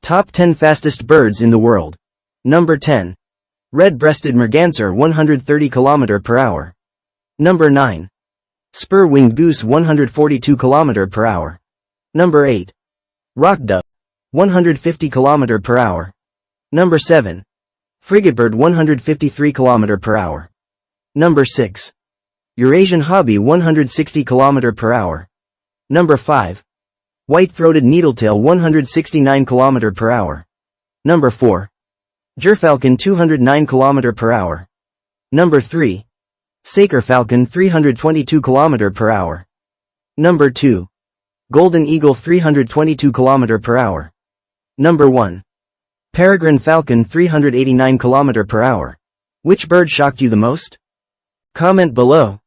Top 10 fastest birds in the world. Number 10. Red-breasted merganser 130 km per hour. Number 9. Spur-winged goose 142 km per hour. Number 8. Rock dove 150 km per hour. Number 7. Frigatebird 153 km per hour. Number 6. Eurasian hobby 160 km per hour. Number 5. White-throated needletail 169 km per hour. Number 4. Gerfalcon 209 km per hour. Number 3. Saker falcon 322 km per hour. Number 2. Golden eagle 322 km per hour. Number 1. Peregrine falcon 389 km per hour. Which bird shocked you the most? Comment below.